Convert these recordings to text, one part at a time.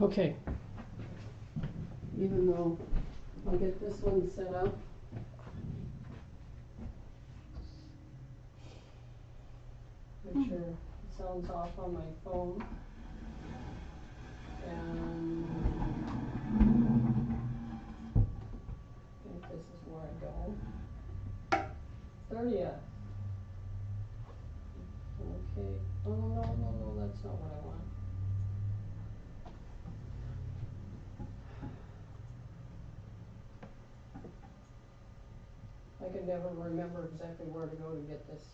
Okay. Even though I'll get this one set up. Make sure it sounds off on my phone. And I think this is where I go. 30th. Okay. Oh, no, that's not what I want. I could never remember exactly where to go to get this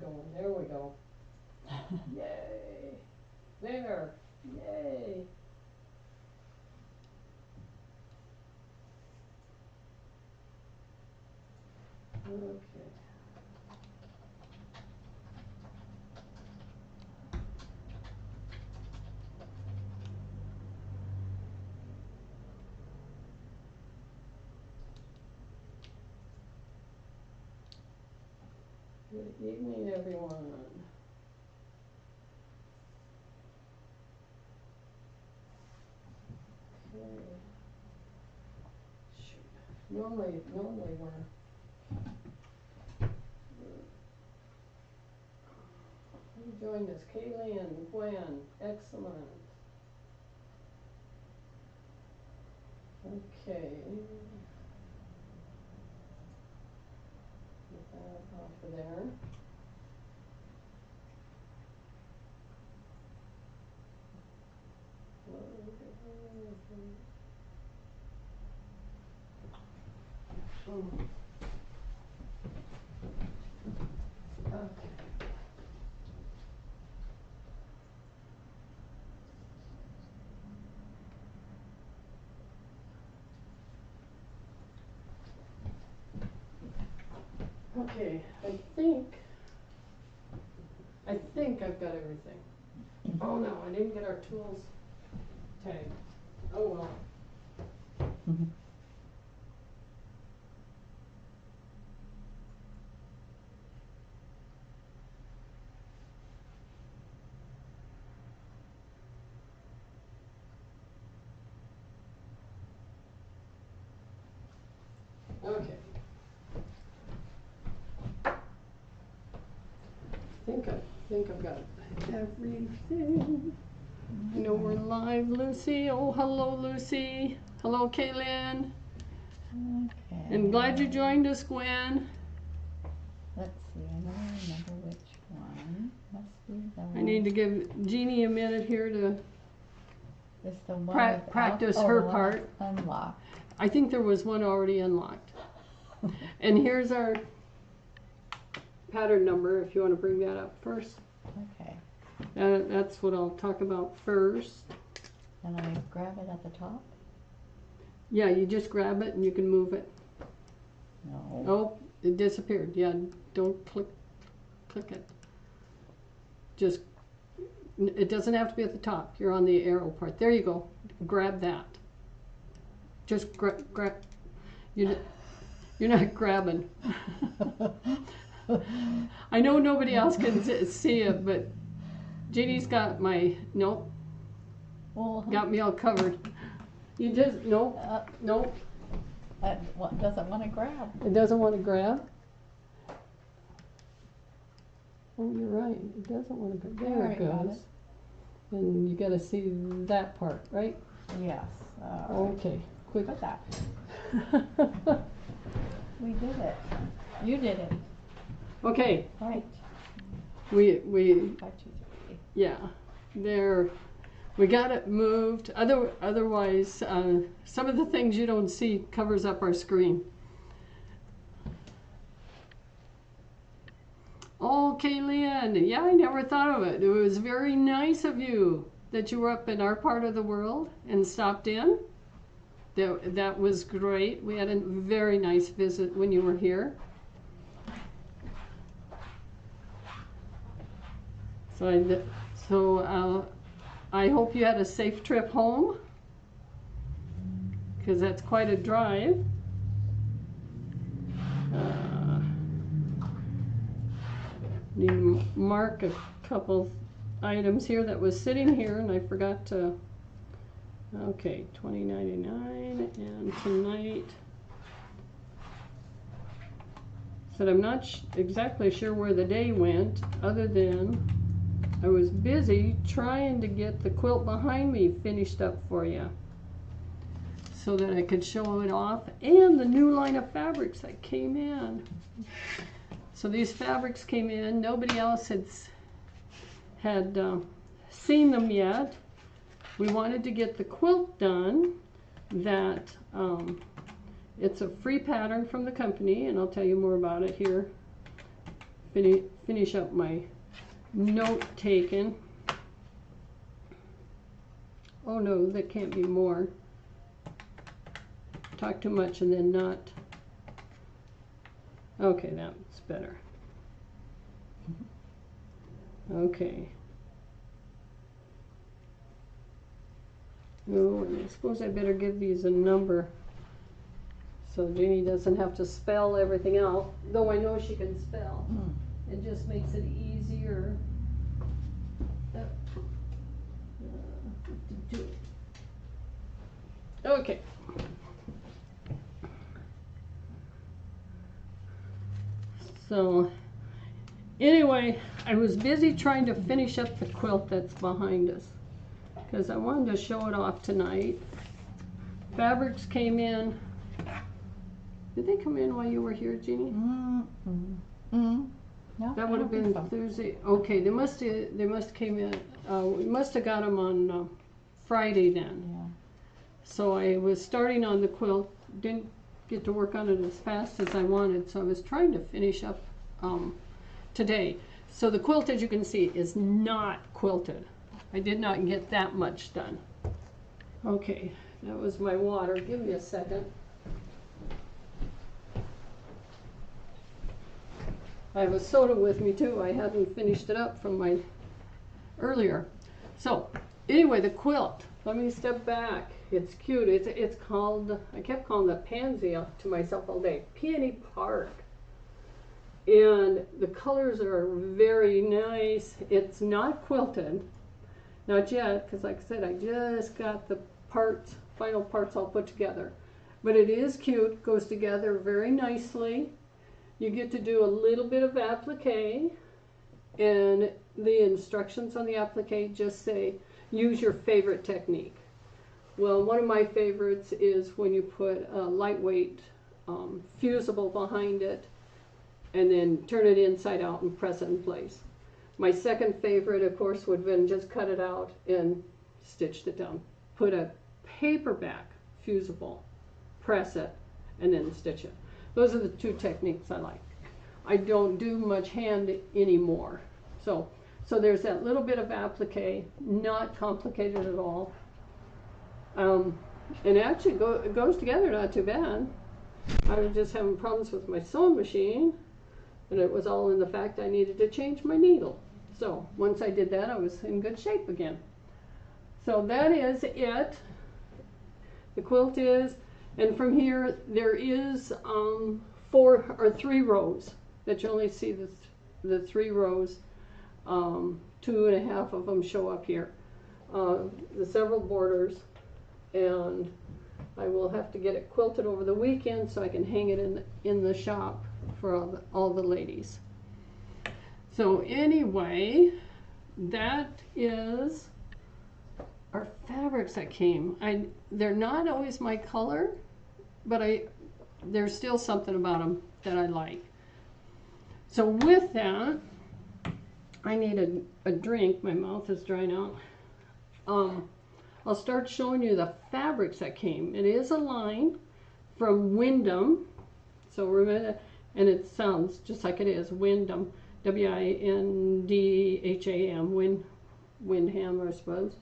going. There we go. Yay! There! Yay! Okay. Good evening, everyone. Okay. Shoot. Normally we're who joined us? Kaylee and Gwen. Excellent. Okay. Get that off of there. Okay. Okay, I think I've got everything. Oh no, I didn't get our tools tagged. Oh well. Okay. I think I've got everything. I know we're live, Lucy. Oh, hello, Lucy. Hello, Kaylin. Okay. And glad you joined us, Gwen. Let's see, I don't remember which one. Must be the one. I need to give Jeannie a minute here to It's the one practice without, her the one part. Unlocked. I think there was one already unlocked. And here's our pattern number, if you want to bring that up first. Okay. That's what I'll talk about first. And I grab it at the top? Yeah, you just grab it and you can move it. No. Oh, it disappeared. Yeah, don't click it. It doesn't have to be at the top. You're on the arrow part. There you go. Grab that. Just grab. You're not grabbing. I know nobody else can see it, but Jeannie's got my, nope, got me all covered. You just, nope, nope. What doesn't want to grab? It doesn't want to grab? Oh, you're right. It doesn't want to go. There it goes. And you got to see that part, right? Yes. Okay. Quick. Put that. We did it. You did it. Okay. Right. We 5, 2, 3. Yeah. There. We got it moved. Otherwise, some of the things you don't see covers up our screen. Oh, Kaylin, yeah, I never thought of it. It was very nice of you that you were up in our part of the world and stopped in. That was great. We had a very nice visit when you were here. So I hope you had a safe trip home, because that's quite a drive. Need to mark a couple items here that was sitting here and I forgot to Okay, $20.99, and tonight, said I'm not exactly sure where the day went, other than I was busy trying to get the quilt behind me finished up for you, so that I could show it off, and the new line of fabrics that came in. So these fabrics came in. Nobody else had seen them yet. We wanted to get the quilt done. That it's a free pattern from the company, and I'll tell you more about it here. Finish up my note taken. Oh no, that can't be more. Talk too much and then not. Okay, that's better. Okay. Oh, and I suppose I better give these a number so Jeannie doesn't have to spell everything out, though I know she can spell. It just makes it easier. 52. Okay. So anyway, I was busy trying to finish up the quilt that's behind us, because I wanted to show it off tonight. Fabrics came in. Did they come in while you were here, Jeannie? No, That would have been Thursday. Okay, they must came in. We must have got them on Friday then. Yeah. So I was starting on the quilt. Didn't get to work on it as fast as I wanted, so I was trying to finish up today. So the quilt, as you can see, is not quilted. I did not get that much done. Okay, that was my water. Give me a second. I have a soda with me too. I hadn't finished it up from my earlier. So anyway, the quilt. Let me step back. It's cute. It's called, I kept calling it Pansy to myself all day, Peony Park. And the colors are very nice. It's not quilted, not yet, because like I said, I just got the parts, final parts all put together. But it is cute, goes together very nicely. You get to do a little bit of applique, and the instructions on the applique just say, use your favorite technique. Well, one of my favorites is when you put a lightweight fusible behind it and then turn it inside out and press it in place. My second favorite, of course, would have been just cut it out and stitched it down. Put a paperback fusible, press it, and then stitch it. Those are the two techniques I like. I don't do much hand anymore. So there's that little bit of applique, not complicated at all. And actually it goes together not too bad. I was just having problems with my sewing machine, and it was all in the fact I needed to change my needle. So once I did that, I was in good shape again. So that is it. The quilt is, and from here there is 4 or 3 rows that you only see the 3 rows. 2.5 of them show up here. The several borders, and I will have to get it quilted over the weekend so I can hang it in the shop for all the ladies. So anyway, that is our fabrics that came. They're not always my color, but there's still something about them that I like. So with that, I need a drink. My mouth is drying out. I'll start showing you the fabrics that came. It is a line from Wyndham. So remember, and it sounds just like it is, Wyndham. Windham, Windham, I suppose.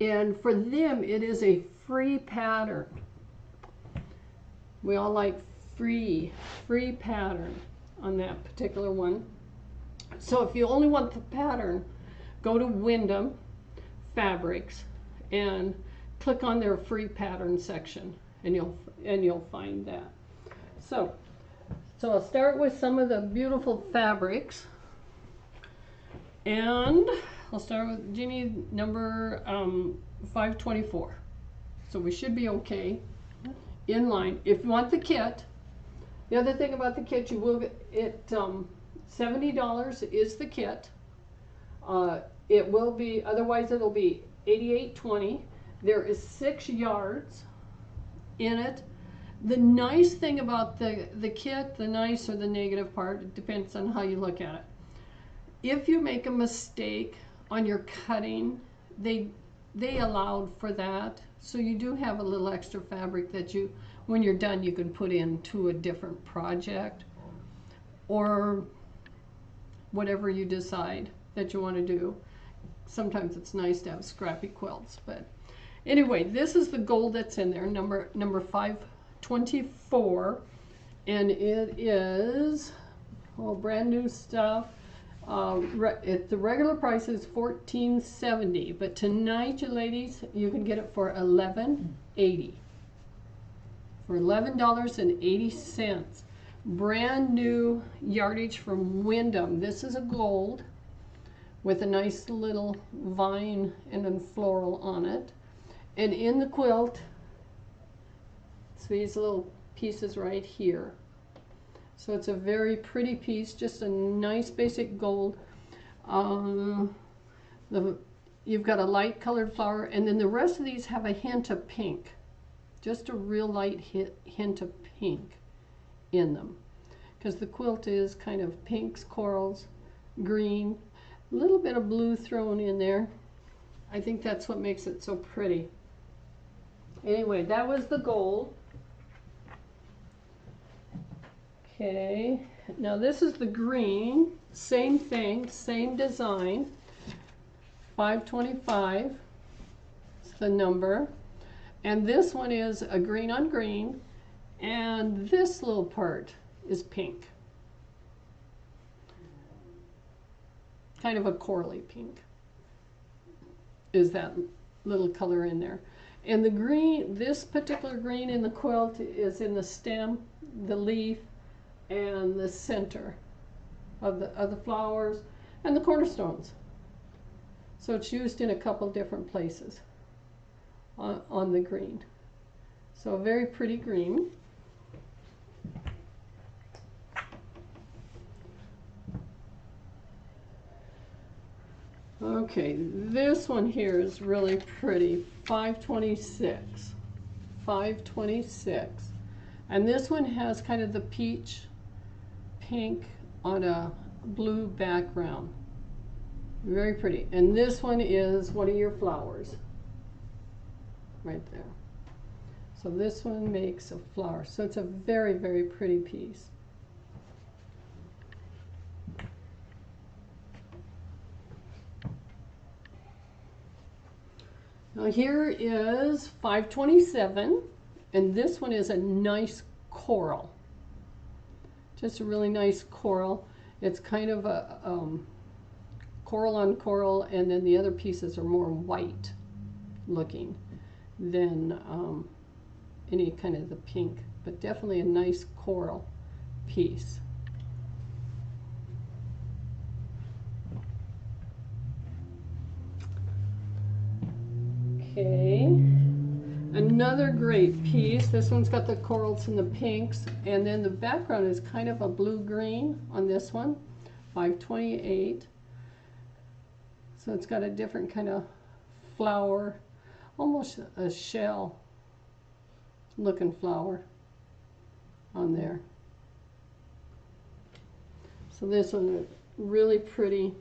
And for them, it is a free pattern. We all like free pattern on that particular one. So if you only want the pattern, go to Wyndham Fabrics and click on their free pattern section, and you'll find that. So I'll start with some of the beautiful fabrics, and I'll start with Jeannie number 524. So we should be okay in line. If you want the kit, the other thing about the kit, you will get it. $70 is the kit. It will be, otherwise it'll be $88.20. There is 6 yards in it. The nice thing about the kit, the nice or the negative part, it depends on how you look at it. If you make a mistake on your cutting, they allowed for that. So you do have a little extra fabric that you, when you're done, you can put into a different project or whatever you decide that you want to do. Sometimes it's nice to have scrappy quilts, but anyway, this is the gold that's in there, number 524, and it is brand new stuff. The regular price is $14.70, but tonight, you ladies, you can get it for $11.80. For $11.80. Brand new yardage from Wyndham. This is a gold with a nice little vine and a floral on it. And in the quilt, it's these little pieces right here. So it's a very pretty piece, just a nice basic gold. You've got a light colored flower, and then the rest of these have a hint of pink. Just a real light hint of pink in them. Because the quilt is kind of pinks, corals, green, a little bit of blue thrown in there. I think that's what makes it so pretty. Anyway, that was the gold. Okay, now this is the green, same thing, same design, 525 is the number, and this one is a green on green, and this little part is pink, kind of a corally pink is that little color in there. And the green, this particular green in the quilt is in the stem, the leaf, and the center of the flowers and the cornerstones. So it's used in a couple different places on the green. So a very pretty green. Okay, this one here is really pretty, 526. 526. And this one has kind of the peach pink on a blue background. Very pretty. And this one is one of your flowers right there. So this one makes a flower. So it's a very, very pretty piece. Now here is 527, and this one is a nice coral. Just a really nice coral. It's kind of a coral on coral, and then the other pieces are more white looking than any kind of the pink, but definitely a nice coral piece. Okay, another great piece. This one's got the corals and the pinks, and then the background is kind of a blue-green on this one, 528. So it's got a different kind of flower, almost a shell looking flower on there. So this one is really pretty.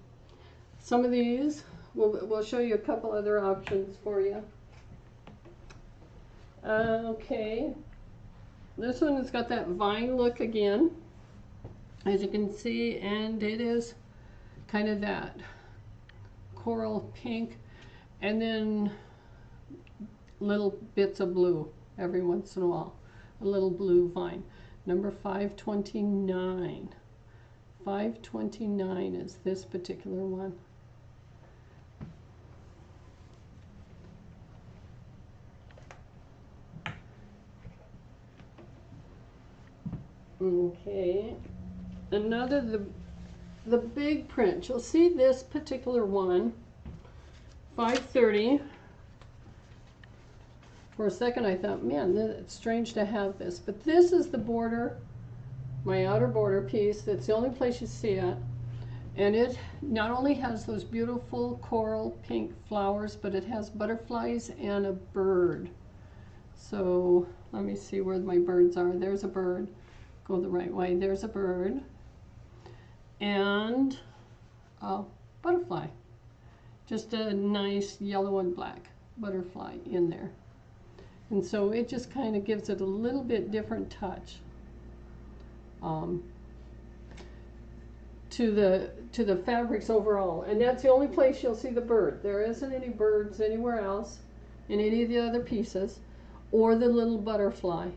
Some of these, we'll show you a couple other options for you. Okay, this one has got that vine look again, as you can see, and it is kind of that coral pink, and then little bits of blue every once in a while, a little blue vine. Number 529. 529 is this particular one. Okay, another, the big print. You'll see this particular one 530. For a second I thought, man, it's strange to have this, but this is the border, my outer border piece. That's the only place you see it. And it not only has those beautiful coral pink flowers, but it has butterflies and a bird. So let me see where my birds are. There's a bird. Go the right way. There's a bird. And a butterfly. Just a nice yellow and black butterfly in there. And so it just kind of gives it a little bit different touch. To the fabrics overall, and that's the only place you'll see the bird. There isn't any birds anywhere else in any of the other pieces, or the little butterfly.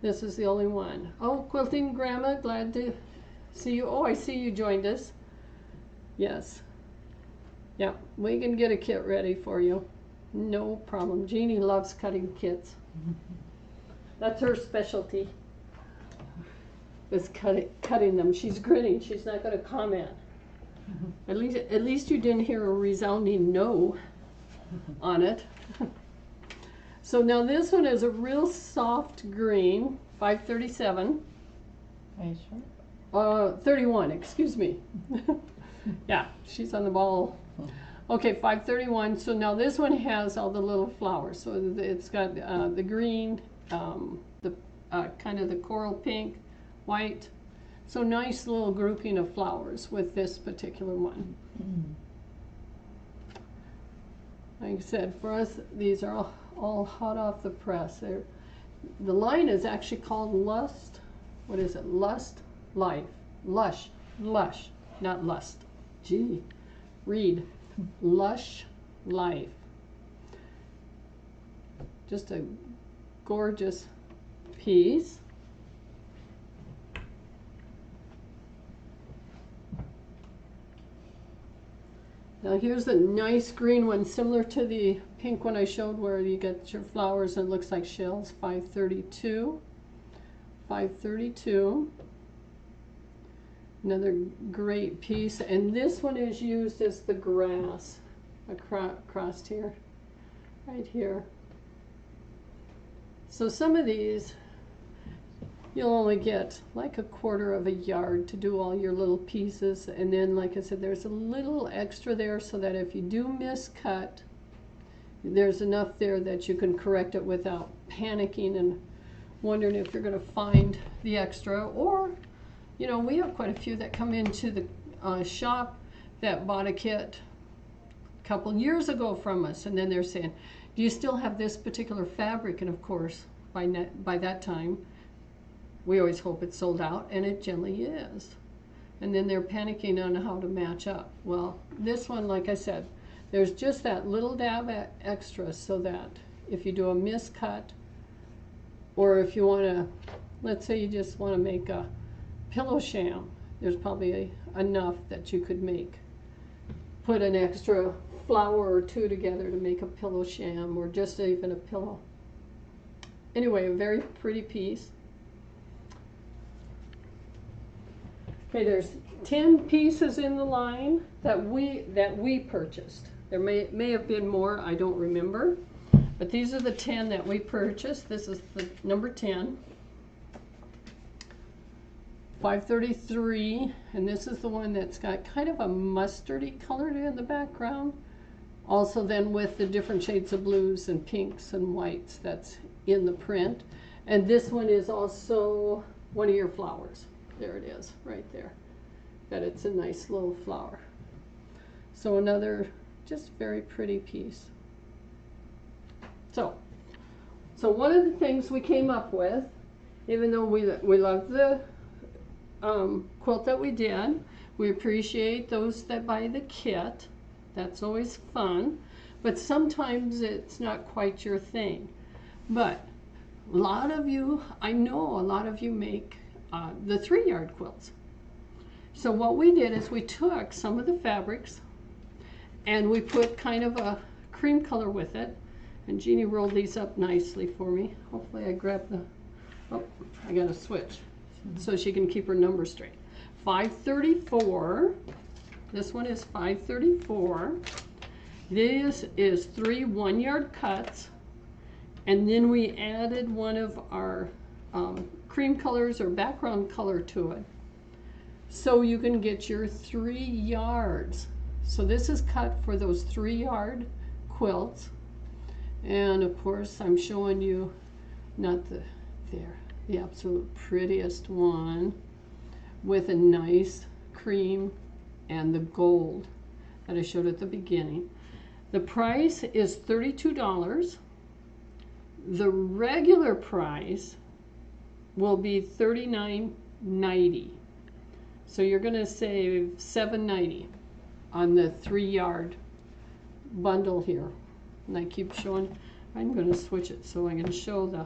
This is the only one. Oh, Quilting Grandma, glad to see you. Oh, I see you joined us. Yes. Yeah, we can get a kit ready for you. No problem. Jeannie loves cutting kits. That's her specialty. Is cutting them. She's grinning. She's not going to comment. At least you didn't hear a resounding no on it. So now this one is a real soft green, 537. Are you sure? 31, excuse me. Yeah, she's on the ball. Okay, 531. So now this one has all the little flowers. So it's got the green, the kind of the coral pink, white. So nice little grouping of flowers with this particular one. Like I said, for us, these are all hot off the press. The line is actually called Lust. What is it? Lust, Life. Lush, Lush, not Lust. Gee, read. Lush Life. Just a gorgeous piece. Now here's a nice green one, similar to the pink one I showed where you get your flowers and it looks like shells, 532. 532. Another great piece, and this one is used as the grass across here, right here. So some of these, you'll only get like 1/4 of a yard to do all your little pieces, and then like I said, there's a little extra there so that if you do miscut, there's enough there that you can correct it without panicking and wondering if you're going to find the extra. Or, you know, we have quite a few that come into the shop that bought a kit a couple years ago from us, and then they're saying, do you still have this particular fabric? And of course, by that time, we always hope it's sold out, and it generally is. And then they're panicking on how to match up. Well, this one, like I said, there's just that little dab extra so that if you do a miscut, or if you want to, let's say you just want to make a pillow sham, there's probably enough that you could put an extra flower or two together to make a pillow sham, or just even a pillow. Anyway, a very pretty piece. Okay, there's 10 pieces in the line that we purchased. There may have been more, I don't remember, but these are the 10 that we purchased. This is the number 10. 533, and this is the one that's got kind of a mustardy color in the background. Also then with the different shades of blues and pinks and whites that's in the print. And this one is also one of your flowers. There it is, right there. That it's a nice little flower. So another just very pretty piece. So one of the things we came up with, even though we love the quilt that we did, we appreciate those that buy the kit. That's always fun, but sometimes it's not quite your thing. But a lot of you, I know a lot of you make the 3-yard quilts. So what we did is we took some of the fabrics and we put kind of a cream color with it, and Jeannie rolled these up nicely for me. Hopefully I grabbed the, oh, I got to switch so she can keep her number straight. 534, this one is 534, This is 3 1-yard cuts, and then we added one of our cream colors or background color to it. So you can get your 3 yards. So this is cut for those 3-yard quilts. And of course I'm showing you not the absolute prettiest one with a nice cream and the gold that I showed at the beginning. The price is $32. The regular price will be $39.90. So you're going to save $7.90 on the 3-yard bundle here. And I keep showing, I'm going to switch it so I can show the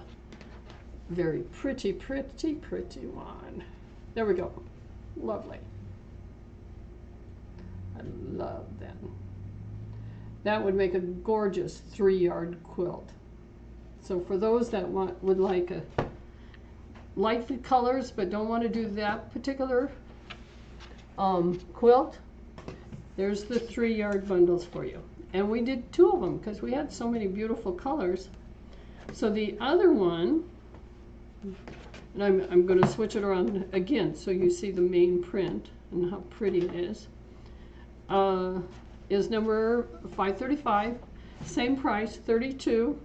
very pretty one. There we go. Lovely. I love that. That would make a gorgeous 3-yard quilt. So for those that would like the colors but don't want to do that particular quilt, there's the 3-yard bundles for you. And we did 2 of them because we had so many beautiful colors. So the other one, and I'm going to switch it around again so you see the main print and how pretty it is number 535. Same price, $32.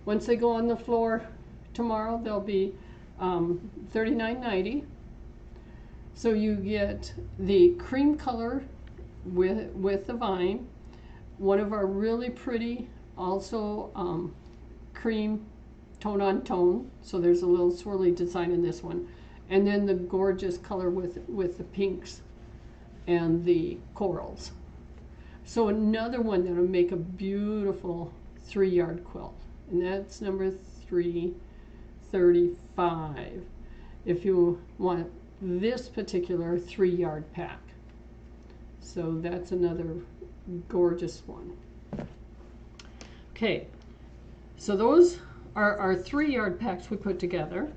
Once they go on the floor tomorrow, they'll be $39.90. So you get the cream color with the vine, one of our really pretty, also cream tone on tone. So there's a little swirly design in this one, and then the gorgeous color with the pinks and the corals. So another one that'll make a beautiful 3-yard quilt, and that's number 335 if you want this particular 3-yard pack. So that's another gorgeous one. Okay, so those are our 3-yard packs we put together.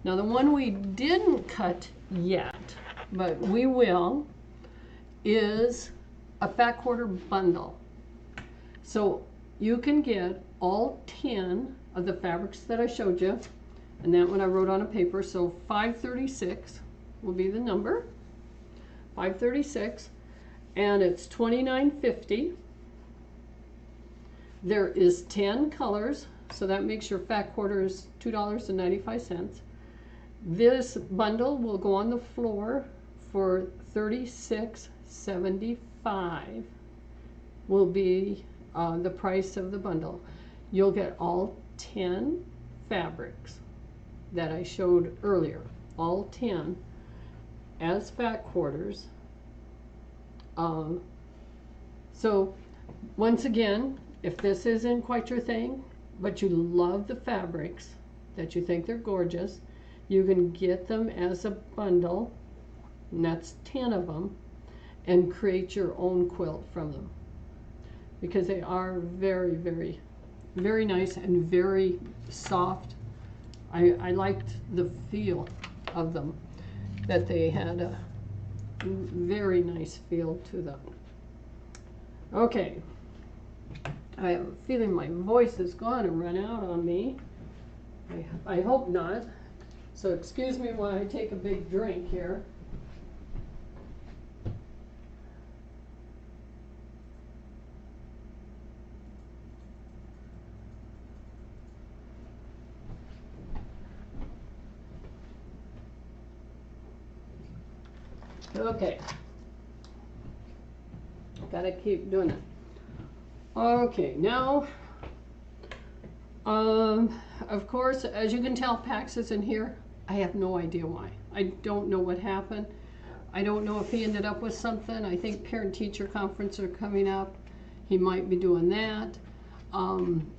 Now the one we didn't cut yet, but we will, is a fat quarter bundle. So you can get all 10 of the fabrics that I showed you, and that one I wrote on a paper. So 536 will be the number, 536, and it's $29.50. There is 10 colors, so that makes your fat quarter is $2.95. This bundle will go on the floor for $36.75. Will be the price of the bundle. You'll get all 10 fabrics that I showed earlier, all 10 as fat quarters. So once again, if this isn't quite your thing, but you love the fabrics, that you think they're gorgeous, you can get them as a bundle, and that's 10 of them, and create your own quilt from them, because they are very, very, very nice and very soft. I liked the feel of them, that they had a very nice feel to them. Okay, I have a feeling my voice is going to run out on me. I hope not. So excuse me while I take a big drink here. Okay, gotta keep doing it. Okay, now, of course, as you can tell, Pax is in here. I have no idea why. I don't know what happened. I don't know if he ended up with something. I think parent-teacher conference are coming up. He might be doing that.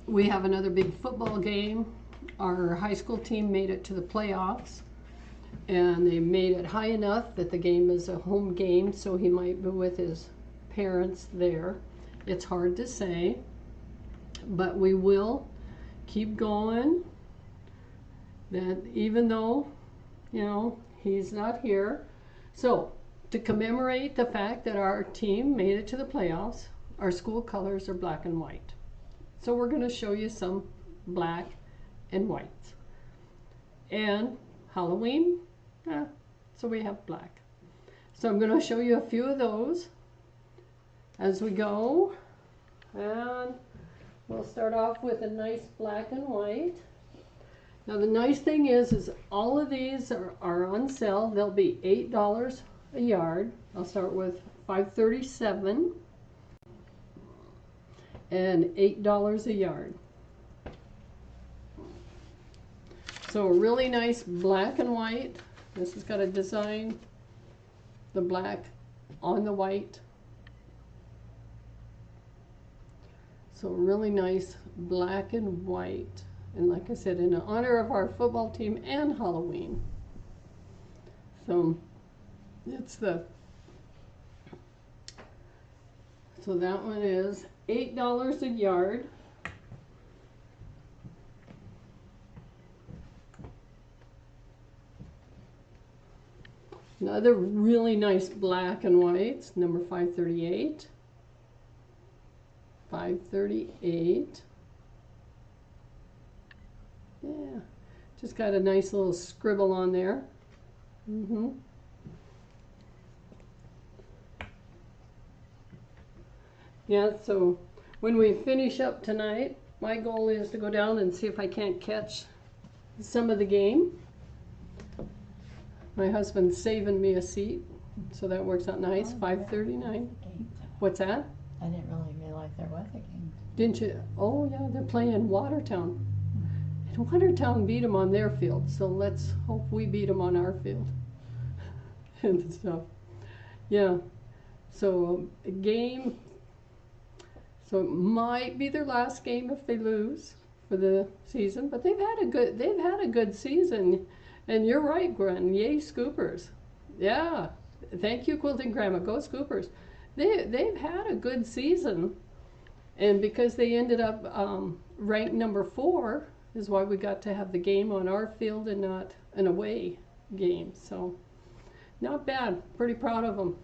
We have another big football game. Our high school team made it to the playoffs, and they made it high enough that the game is a home game, so he might be with his parents there. It's hard to say, but we will keep going. That even though, you know, he's not here. So to commemorate the fact that our team made it to the playoffs, our school colors are black and white. So we're going to show you some black and whites. And Halloween, so we have black. So I'm going to show you a few of those as we go. And we'll start off with a nice black and white. Now the nice thing is all of these are on sale. They'll be $8 a yard. I'll start with $5.37 and $8 a yard. So a really nice black and white. This has got a design, the black on the white. So really nice black and white. And like I said, in honor of our football team and Halloween. So it's so that one is $8 a yard. Another really nice black and whites, number 538. 538. Yeah, just got a nice little scribble on there. Yeah, so when we finish up tonight, my goal is to go down and see if I can't catch some of the game. My husband's saving me a seat, so that works out nice. 5:39. What's that? I didn't really realize there was a game. Didn't you? Oh yeah, they're playing Watertown. And Watertown beat them on their field, so let's hope we beat them on our field and stuff. Yeah, so a game. So it might be their last game if they lose for the season, but they've had a good season. And you're right, Gwen. Yay, Scoopers! Yeah, thank you, Quilting Grandma. Go Scoopers! They've had a good season, and because they ended up ranked number 4, is why we got to have the game on our field and not an away game. So not bad. Pretty proud of them.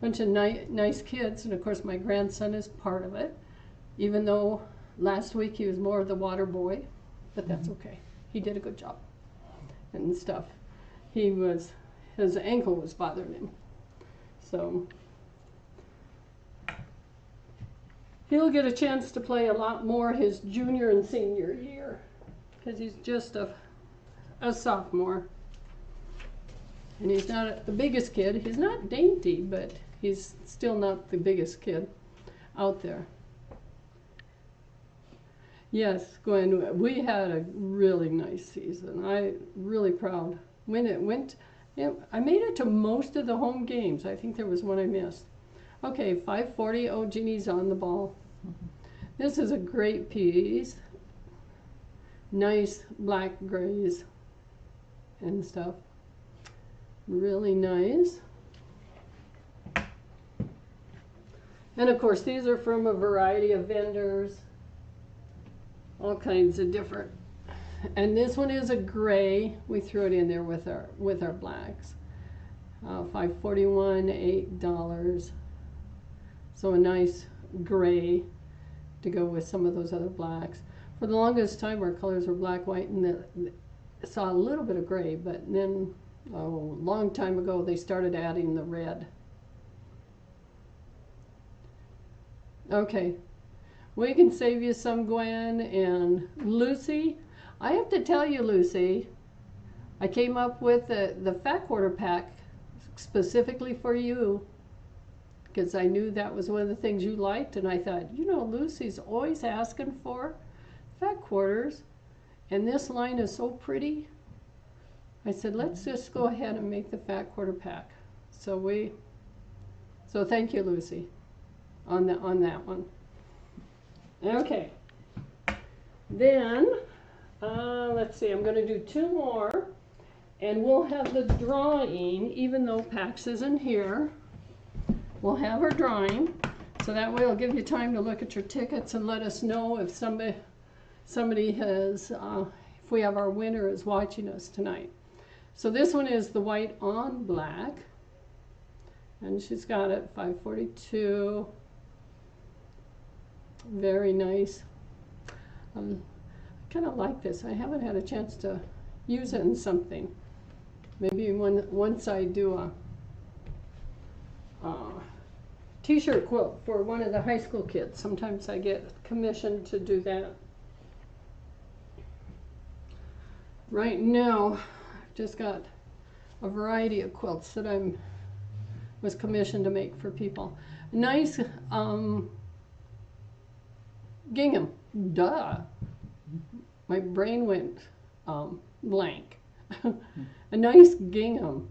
Bunch of nice kids, and of course my grandson is part of it. Even though last week he was more of the water boy, but that's okay. He did a good job and stuff. His ankle was bothering him, so he'll get a chance to play a lot more his junior and senior year because he's just a sophomore, and he's not the biggest kid. He's not dainty, but he's still not the biggest kid out there. Yes, Gwen, we had a really nice season. I'm really proud. When it went, I made it to most of the home games. I think there was one I missed. Okay, 540. Oh, Jeannie's on the ball. This is a great piece. Nice black grays and stuff. Really nice. And of course, these are from a variety of vendors. All kinds of different. And this one is a gray. We threw it in there with our blacks. 541, $8. So a nice gray to go with some of those other blacks. For the longest time, our colors were black, white, and saw a little bit of gray. But then, a long time ago, they started adding the red. Okay. We can save you some, Gwen. And Lucy, I have to tell you, Lucy, I came up with the fat quarter pack specifically for you because I knew that was one of the things you liked, and I thought, you know, Lucy's always asking for fat quarters, and this line is so pretty. I said, let's just go ahead and make the fat quarter pack. So thank you, Lucy, on that one. Okay, then let's see, I'm going to do 2 more, and we'll have the drawing, even though Pax isn't here. We'll have our drawing, so that way it'll give you time to look at your tickets and let us know if somebody has, if we have our winner is watching us tonight. So this one is the white on black, and she's got it 542. Very nice. I kind of like this. I haven't had a chance to use it in something. Maybe once I do a t-shirt quilt for one of the high school kids. Sometimes I get commissioned to do that. Right now, I've just got a variety of quilts that was commissioned to make for people. Nice gingham. Duh. My brain went blank. A nice gingham,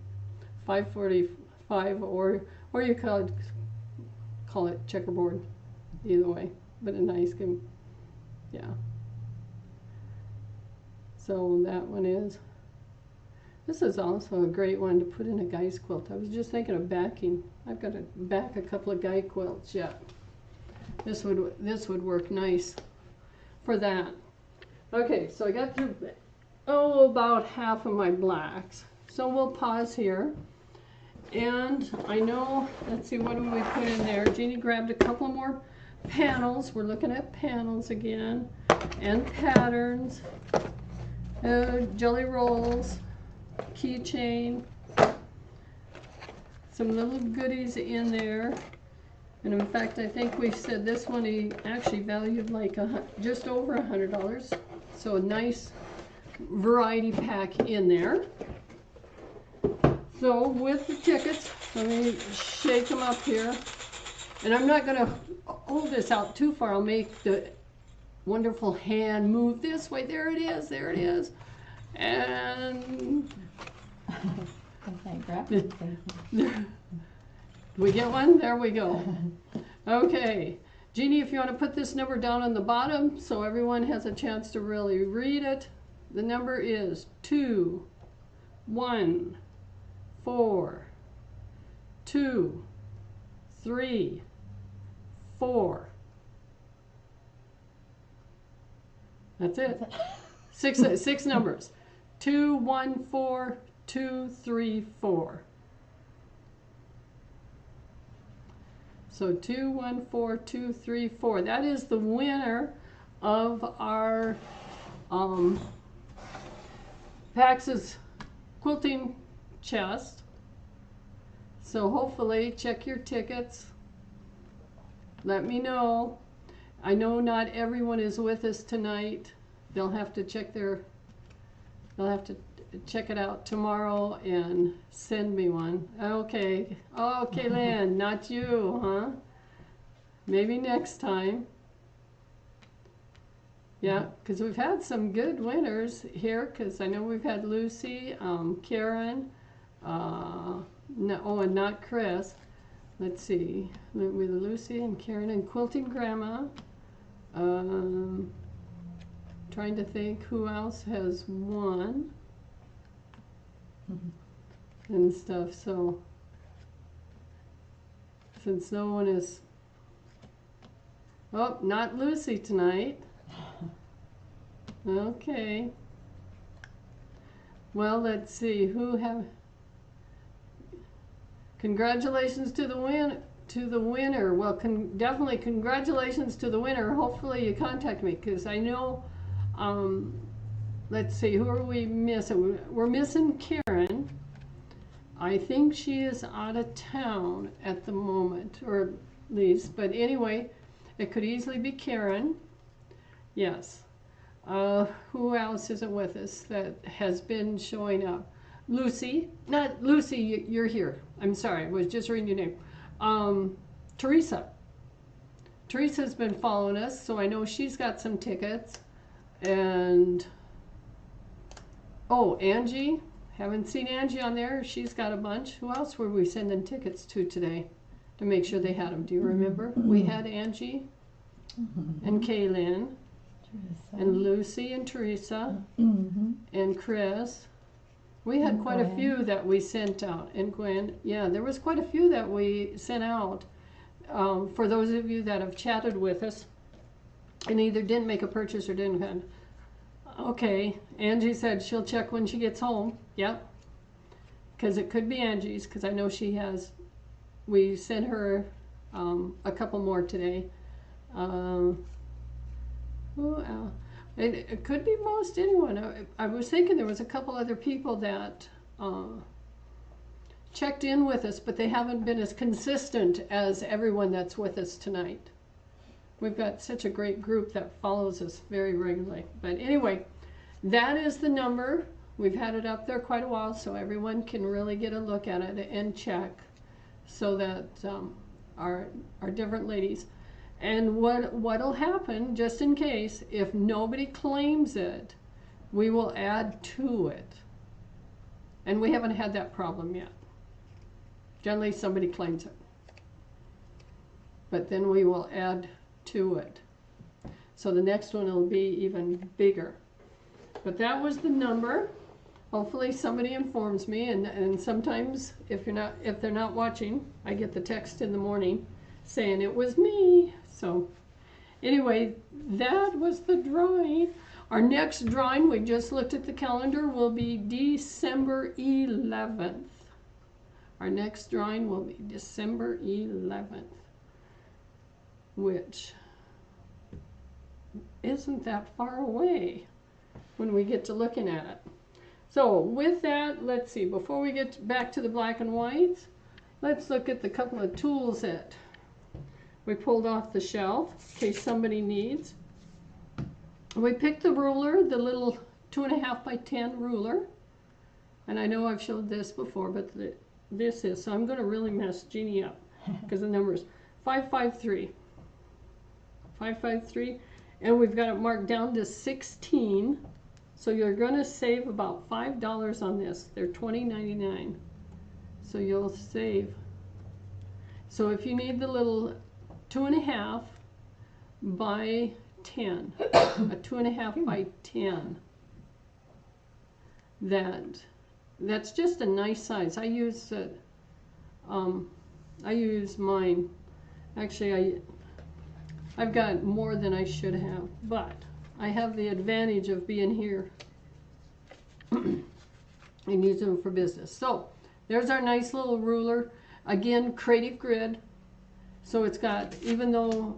545, or you call it checkerboard, either way, but a nice gingham. Yeah. So that one is. This is also a great one to put in a guy's quilt. I was just thinking of backing. I've got to back a couple of guy quilts yet. This would work nice for that. Okay, so I got through about half of my blacks. So we'll pause here. And I know, let's see, what do we put in there? Jeannie grabbed a couple more panels. We're looking at panels again, and patterns, jelly rolls, keychain, some little goodies in there. And in fact, I think we said this one he actually valued like just over $100. So a nice variety pack in there. So with the tickets, let me shake them up here. And I'm not going to hold this out too far. I'll make the wonderful hand move this way. There it is. There it is. And we get one? There we go. Okay. Jeannie, if you want to put this number down on the bottom so everyone has a chance to really read it. The number is 2 1 4 2 3 4. That's it. Six numbers. 2 1 4 2 3 4. So 2 1 4 2 3 4. That is the winner of our Pax's quilting chest. So hopefully check your tickets. Let me know. I know not everyone is with us tonight. They'll have to check it out tomorrow and send me one. Okay. Oh, Kaylin, not you, huh? Maybe next time. Yeah, because we've had some good winners here, because I know we've had Lucy, Karen, and not Chris. Let's see, with Lucy and Karen and Quilting Grandma. Trying to think who else has won and stuff. So since no one is, oh, not Lucy tonight. Okay. Well, let's see who have. Congratulations to the winner. Well, definitely congratulations to the winner. Hopefully you contact me, because I know. Let's see, who are we missing? We're missing Karen. I think she is out of town at the moment, or at least. But anyway, it could easily be Karen. Yes. Who else isn't with us that has been showing up? Lucy. Not Lucy, you're here. I'm sorry, I was just reading your name. Teresa. Teresa's been following us, so I know she's got some tickets. And, oh, Angie. Haven't seen Angie on there. She's got a bunch. Who else were we sending tickets to today to make sure they had them? Do you remember? We had Angie and Kaylin. And Lucy and Teresa and Chris. We had quite a few that we sent out. And Gwen, yeah, there was quite a few that we sent out. For those of you that have chatted with us and either didn't make a purchase or didn't have. Okay, Angie said she'll check when she gets home. Yep. Because it could be Angie's, because I know she has. We sent her a couple more today. It could be most anyone. I was thinking there was a couple other people that checked in with us, but they haven't been as consistent as everyone that's with us tonight. We've got such a great group that follows us very regularly. But anyway, that is the number. We've had it up there quite a while, so everyone can really get a look at it and check, so that our different ladies. And what'll happen, just in case, if nobody claims it, we will add to it. And we haven't had that problem yet. Generally, somebody claims it. But then we will add to it. So the next one will be even bigger. But that was the number. Hopefully somebody informs me, and sometimes if they're not watching, I get the text in the morning saying it was me. So anyway, that was the drawing. Our next drawing, we just looked at the calendar, will be December 11th. Our next drawing will be December 11th, which isn't that far away when we get to looking at it. So with that, let's see, before we get back to the black and whites, let's look at the couple of tools that we pulled off the shelf in case somebody needs. We picked the ruler, the little 2.5 by 10 ruler. And I know I've showed this before, but this is, so I'm going to really mess Jeannie up because the number is 553. 553. And we've got it marked down to 16. So you're going to save about $5 on this. They're $20.99. So you'll save. So if you need the little 2.5 by 10, a 2.5 by 10, that's just a nice size. I use it. I use mine. Actually, I've got more than I should have, but I have the advantage of being here and using them for business. So there's our nice little ruler. Again, creative grid. So it's got, even though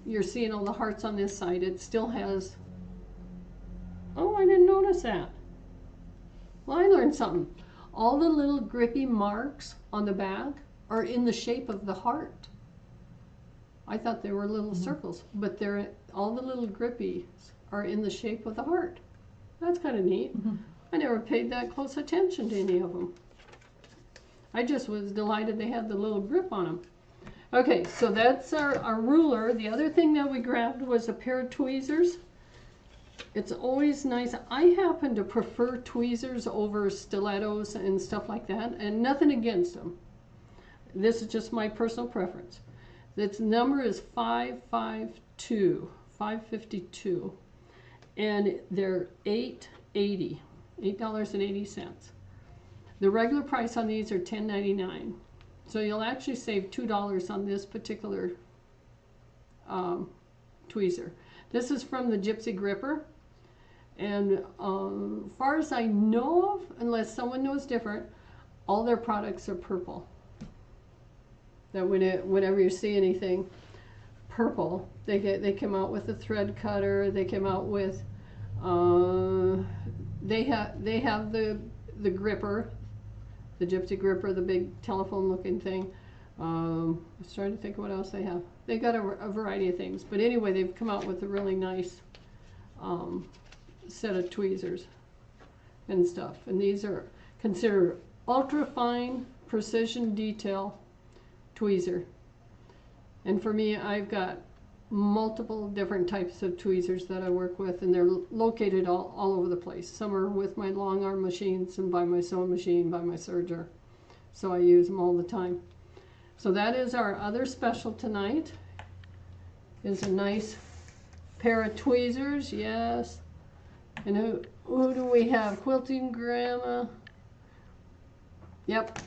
you're seeing all the hearts on this side, it still has, oh, I didn't notice that. Well, I learned something. All the little grippy marks on the back are in the shape of the heart. I thought they were little circles, but they're, all the little grippies are in the shape of the heart. That's kind of neat. I never paid that close attention to any of them. I just was delighted they had the little grip on them. Okay, so that's our ruler. The other thing that we grabbed was a pair of tweezers. It's always nice. I happen to prefer tweezers over stilettos and stuff like that, and nothing against them. This is just my personal preference. Its number is 552, and they're $8.80. The regular price on these are $10.99. So you'll actually save $2 on this particular tweezer. This is from the Gypsy Gripper, and as far as I know of, unless someone knows different, all their products are purple. That whenever you see anything purple, they come out with a thread cutter. They come out with they have the gripper, the Gypsy Gripper, the big telephone looking thing. I was trying to think of what else they have. They got a variety of things, but anyway, they've come out with a really nice set of tweezers and stuff. And these are considered ultra fine precision detail tweezer. And for me, I've got multiple different types of tweezers that I work with, and they're located all over the place. Some are with my long arm machines and by my sewing machine, by my serger. So I use them all the time. So that is our other special tonight. Is a nice pair of tweezers, yes. And who do we have? Quilting Grandma. Yep.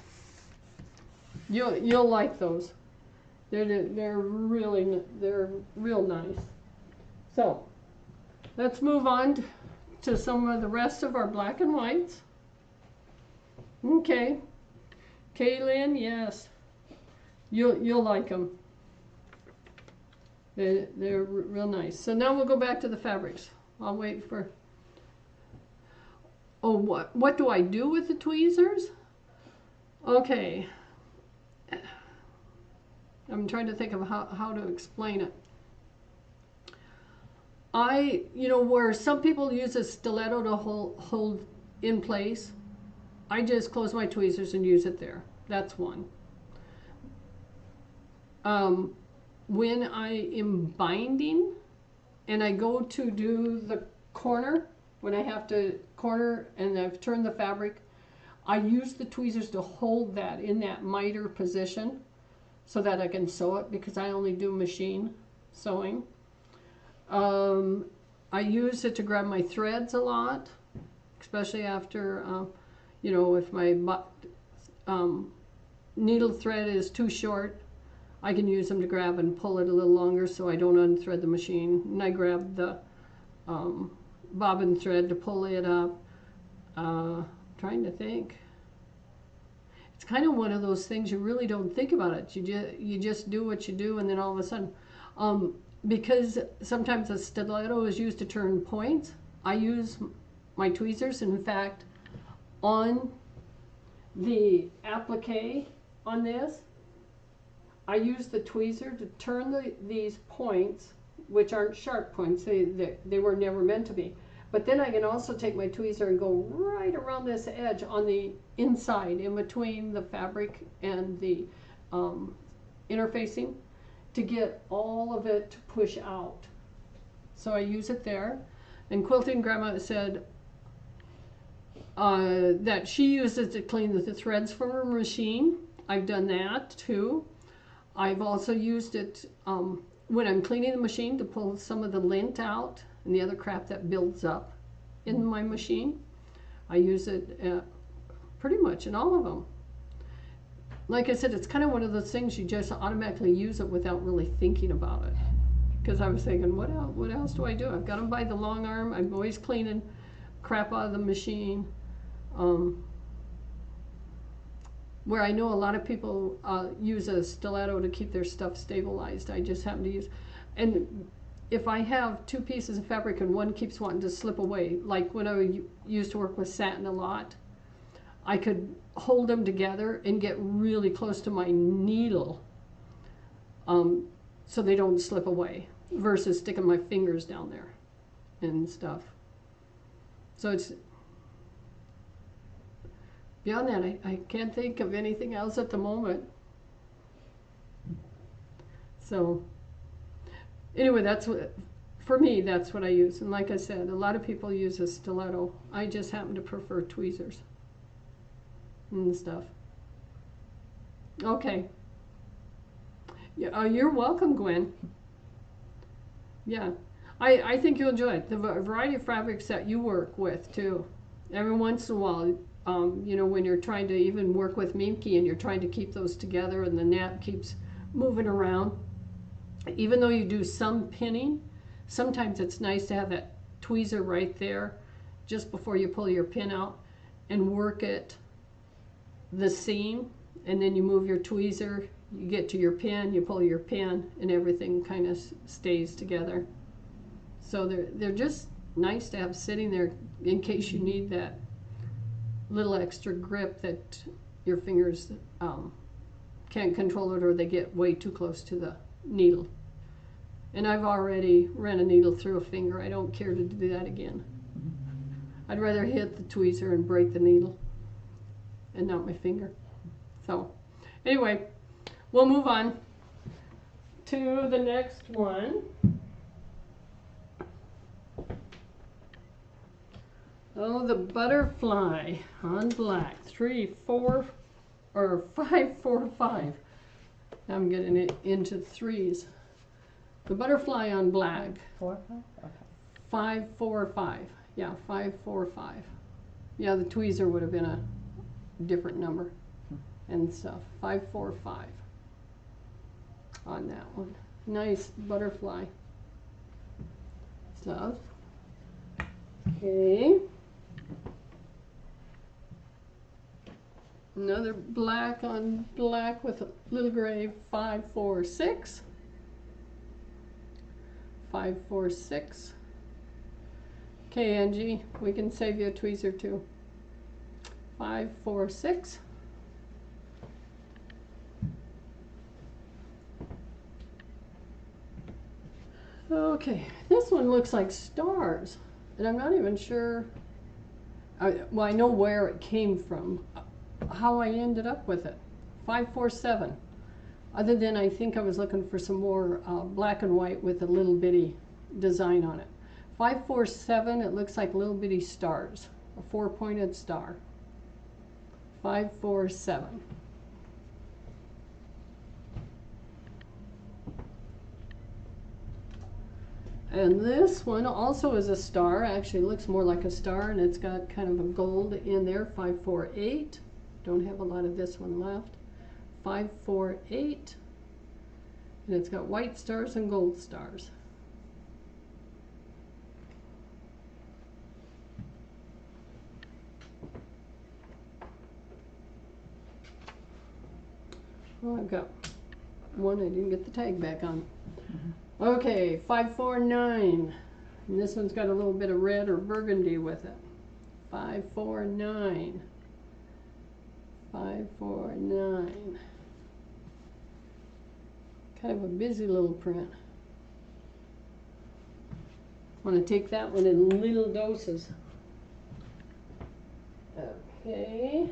You'll like those. They're real nice. So let's move on to some of the rest of our black and whites. Okay, Kaylin, yes, you'll like them. They're real nice. So now we'll go back to the fabrics. I'll wait for. Oh, what do I do with the tweezers? Okay. I'm trying to think of how to explain it. Where some people use a stiletto to hold in place, I just close my tweezers and use it there. That's one. When I am binding and I go to do the corner, when I have to corner and I've turned the fabric, I use the tweezers to hold that in that miter position so that I can sew it, because I only do machine sewing. I use it to grab my threads a lot, especially after, if my needle thread is too short, I can use them to grab and pull it a little longer so I don't unthread the machine. And I grab the bobbin thread to pull it up. Trying to think. It's kind of one of those things you really don't think about it. You just do what you do, and then all of a sudden, because sometimes a stiletto is used to turn points, I use my tweezers. In fact, on the applique on this, I use the tweezer to turn these points, which aren't sharp points. They were never meant to be. But then I can also take my tweezer and go right around this edge on the inside, in between the fabric and the interfacing, to get all of it to push out. So I use it there. And Quilting Grandma said that she uses it to clean the threads from her machine. I've done that too. I've also used it when I'm cleaning the machine to pull some of the lint out and the other crap that builds up in my machine. I use it pretty much in all of them. Like I said, it's kind of one of those things you just automatically use it without really thinking about it. Because I was thinking, what else do I do? I've got them by the long arm. I'm always cleaning crap out of the machine. Where I know a lot of people use a stiletto to keep their stuff stabilized. I just happen to use, and if I have two pieces of fabric and one keeps wanting to slip away, like when I used to work with satin a lot, I could hold them together and get really close to my needle so they don't slip away, versus sticking my fingers down there and stuff. So it's, beyond that, I can't think of anything else at the moment. So anyway, that's what, for me, that's what I use. And like I said, a lot of people use a stiletto. I just happen to prefer tweezers and stuff. Okay. Yeah, you're welcome, Gwen. Yeah, I think you'll enjoy it. The variety of fabrics that you work with too. Every once in a while, when you're trying to even work with Minky and you're trying to keep those together and the nap keeps moving around, even though you do some pinning, sometimes it's nice to have that tweezer right there just before you pull your pin out and work it the seam, and then you move your tweezer, you get to your pin, you pull your pin, and everything kind of stays together. So they're just nice to have sitting there in case you need that little extra grip that your fingers can't control it, or they get way too close to the needle. And I've already ran a needle through a finger. I don't care to do that again. I'd rather hit the tweezer and break the needle and not my finger. So anyway, we'll move on to the next one. Oh, the butterfly on black, 3, 4, or 5, 4, 5. I'm getting it into threes. The butterfly on black. 4, 5? Okay. 5, 4, 5. Yeah, 5, 4, 5. Yeah, the tweezer would have been a different number and stuff. 5, 4, 5 on that one. Nice butterfly stuff. Okay. Another black on black with a little gray, 5, 4, 6. 546. Okay, Angie, we can save you a tweezer too. 546. Okay, this one looks like stars, and I'm not even sure. Well, I know where it came from, how I ended up with it. 547. Other than I think I was looking for some more black and white with a little bitty design on it. 547, it looks like little bitty stars, a 4-pointed star. 547. And this one also is a star, actually looks more like a star, and it's got kind of a gold in there. 548. Don't have a lot of this one left. 548. And it's got white stars and gold stars. Well, I've got one I didn't get the tag back on. Okay, 549. And this one's got a little bit of red or burgundy with it. 549. 549. Kind of a busy little print. Want to take that one in little doses. Okay.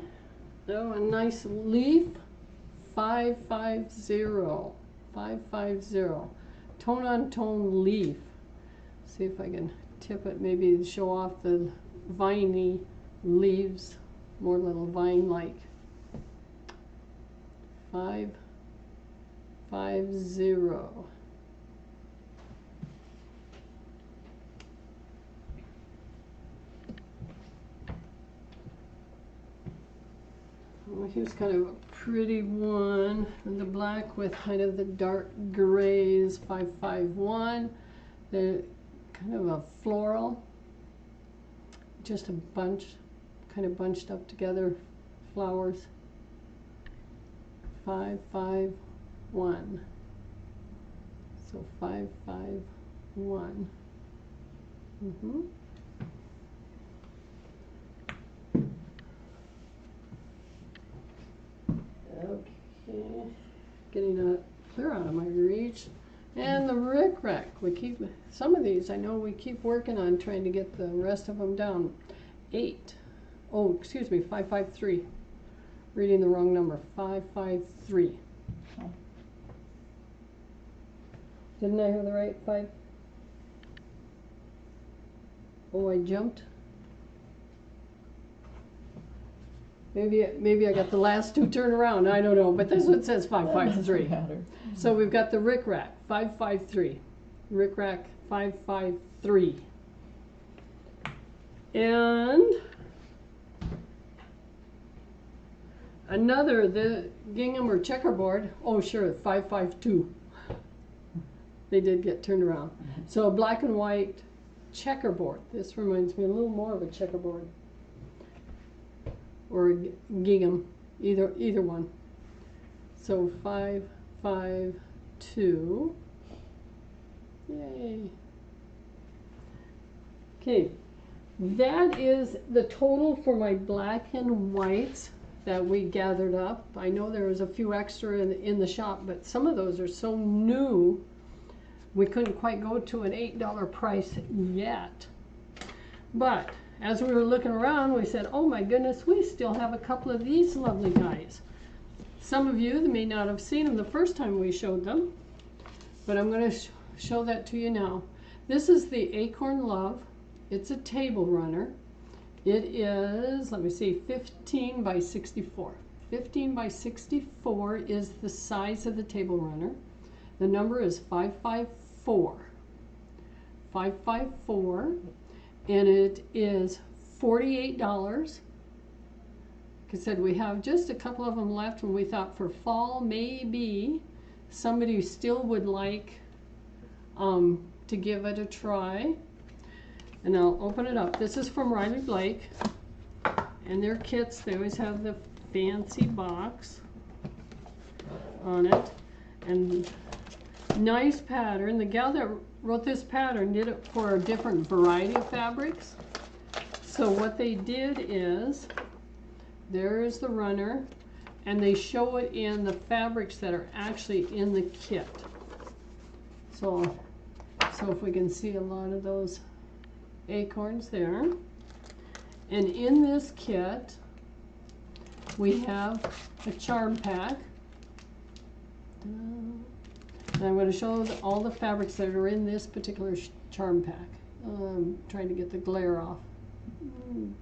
Oh, a nice leaf. 550. 550. Tone on tone leaf. See if I can tip it, maybe show off the viney leaves, more little vine like. 550. Well, here's kind of a pretty one, and the black with kind of the dark grays. 551. They're kind of a floral, just a bunch, kind of bunched up together flowers. 551. So 551. Okay, getting a clear out of my reach. And the rickrack, we keep, some of these I know we keep working on trying to get the rest of them down. 8. Oh, excuse me, 553. Reading the wrong number. 553. Oh. Didn't I have the right 5? Oh, I jumped. Maybe I got the last two turned around. I don't know, but this one says 553. So we've got the rickrack 553. Rickrack 553. And another, the gingham or checkerboard. Oh, sure, 552. They did get turned around. So a black and white checkerboard. This reminds me a little more of a checkerboard. Or a gingham, either one. So 552. Yay. Okay, that is the total for my black and whites that we gathered up. I know there was a few extra in the shop, but some of those are so new, we couldn't quite go to an $8 price yet. But as we were looking around, we said, oh my goodness, we still have a couple of these lovely guys. Some of you may not have seen them the first time we showed them, but I'm going to show that to you now. This is the Acorn Love. It's a table runner. It is, let me see, 15 by 64. 15 by 64 is the size of the table runner. The number is 554. 554. And it is $48. Like I said, we have just a couple of them left, and we thought for fall maybe somebody still would like to give it a try. And I'll open it up. This is from Riley Blake, and their kits, they always have the fancy box on it, and nice pattern. The gal that wrote this pattern, did it for a different variety of fabrics. So what they did is, there's the runner, and they show it in the fabrics that are actually in the kit. So if we can see a lot of those acorns there. And in this kit, we have a charm pack. And I'm going to show all the fabrics that are in this particular charm pack. Trying to get the glare off.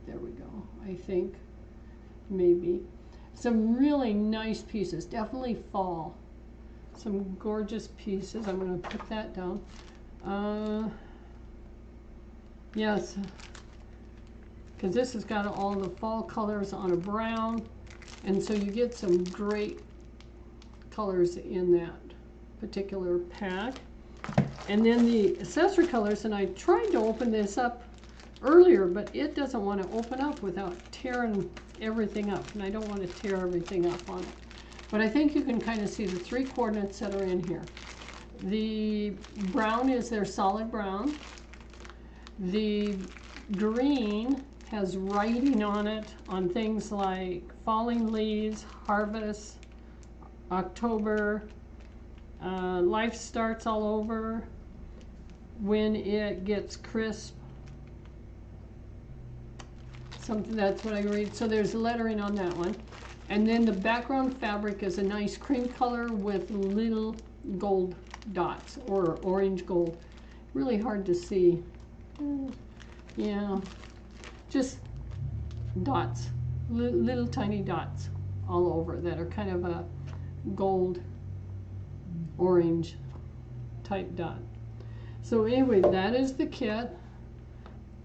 There we go, I think. Maybe. Some really nice pieces, definitely fall. Some gorgeous pieces. I'm going to put that down. Yes, because this has got all the fall colors on a brown, and so you get some great colors in that particular pack. And then the accessory colors, and I tried to open this up earlier, but it doesn't want to open up without tearing everything up, and I don't want to tear everything up on it. But I think you can kind of see the 3 coordinates that are in here. The brown is their solid brown. The green has writing on it on things like falling leaves, harvest, October, life starts all over, when it gets crisp. Something, that's what I read. So there's lettering on that one. And then the background fabric is a nice cream color with little gold dots, or orange gold. Really hard to see. Yeah, just dots, little tiny dots all over that are kind of a gold orange type dot. So anyway, that is the kit.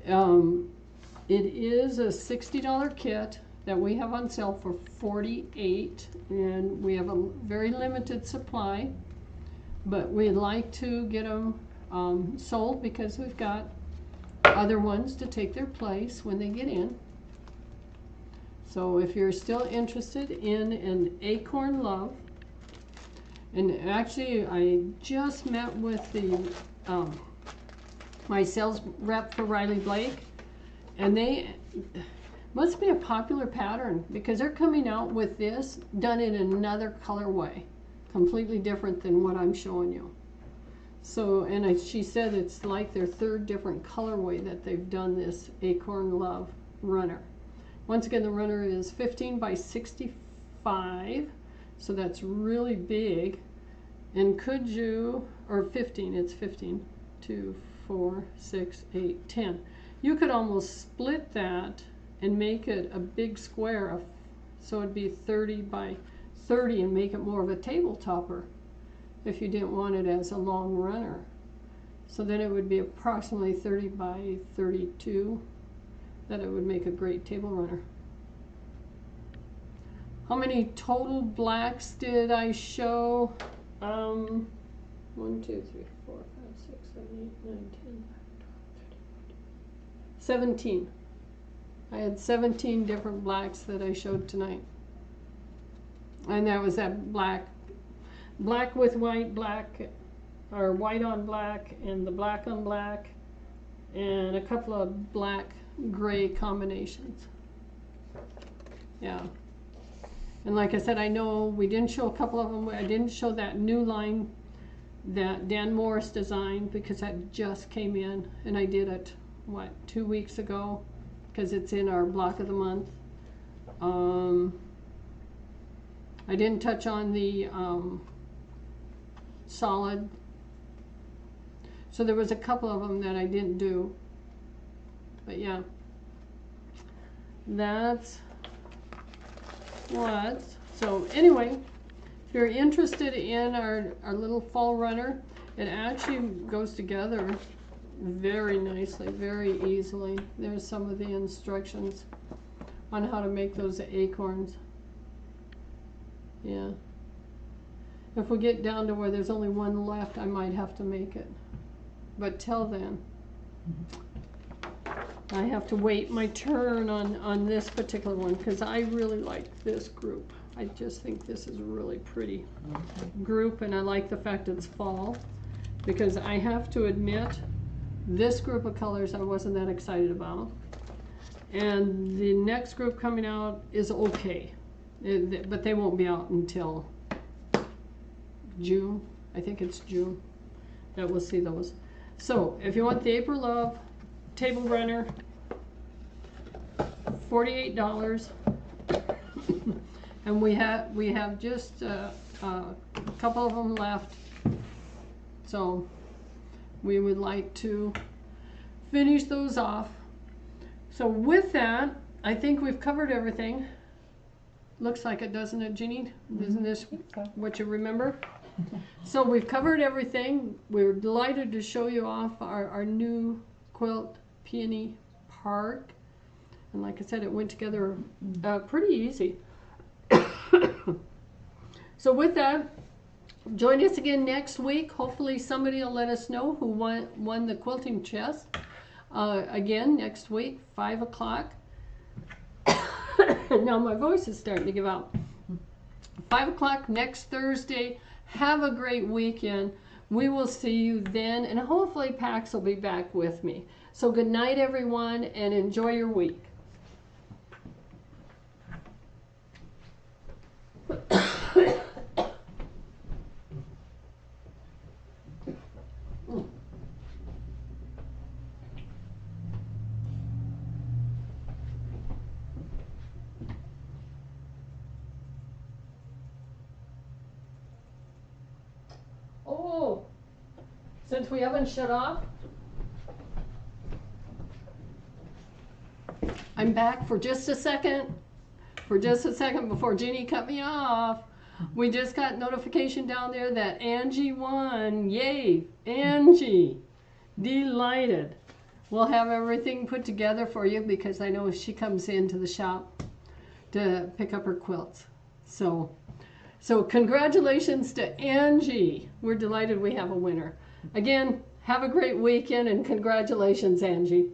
It is a $60 kit that we have on sale for $48, and we have a very limited supply, but we'd like to get them sold because we've got other ones to take their place when they get in. So if you're still interested in an acorn love, and actually I just met with the my sales rep for Riley Blake, and they must be a popular pattern because they're coming out with this done in another colorway, completely different than what I'm showing you. So, and she said it's like their 3rd different colorway that they've done this Acorn Love runner. Once again, the runner is 15 by 65, so that's really big. And could you, or 15, it's 15, 2, 4, 6, 8, 10. You could almost split that and make it a big square of, so it'd be 30 by 30 and make it more of a table topper if you didn't want it as a long runner. So then it would be approximately 30 by 32, that it would make a great table runner. How many total blacks did I show? 1, 2, 3, 4, 5, 6, 7, 8, 9, 10, 17. I had 17 different blacks that I showed tonight. And that was that black with white, black, or white on black, and the black on black, and a couple of black gray combinations. Yeah. And like I said, I know we didn't show a couple of them. I didn't show that new line that Dan Morris designed because that just came in, and I did it, what, 2 weeks ago, because it's in our block of the month. I didn't touch on the solid. So there was a couple of them that I didn't do. But yeah, that's what. So anyway, if you're interested in our little fall runner, it actually goes together very nicely, very easily. There's some of the instructions on how to make those acorns. Yeah. If we get down to where there's only one left, I might have to make it. But till then, I have to wait my turn on this particular one because I really like this group. I just think this is a really pretty group, and I like the fact it's fall. because I have to admit, this group of colors I wasn't that excited about. And the next group coming out is okay. But they won't be out until June. I think it's June that we'll see those. So if you want the April Love table runner, $48. And we have just a couple of them left. So we would like to finish those off. So with that, I think we've covered everything. Looks like it, doesn't it, Jeannie? Isn't this what you remember? So we've covered everything. We're delighted to show you off our new quilt peony park. And like I said, it went together pretty easy. So with that, join us again next week. Hopefully somebody will let us know who won the quilting chest. Again, next week, 5 o'clock. Now my voice is starting to give out. 5 o'clock next Thursday. Have a great weekend. We will see you then, and hopefully Pax will be back with me. So good night, everyone, and enjoy your week. Oh, since we haven't shut off, I'm back for just a second. For just a second before Jeannie cut me off. We just got notification down there that Angie won. Yay, Angie. Delighted. We'll have everything put together for you because I know she comes into the shop to pick up her quilts. So congratulations to Angie. We're delighted we have a winner. Again, have a great weekend and congratulations, Angie.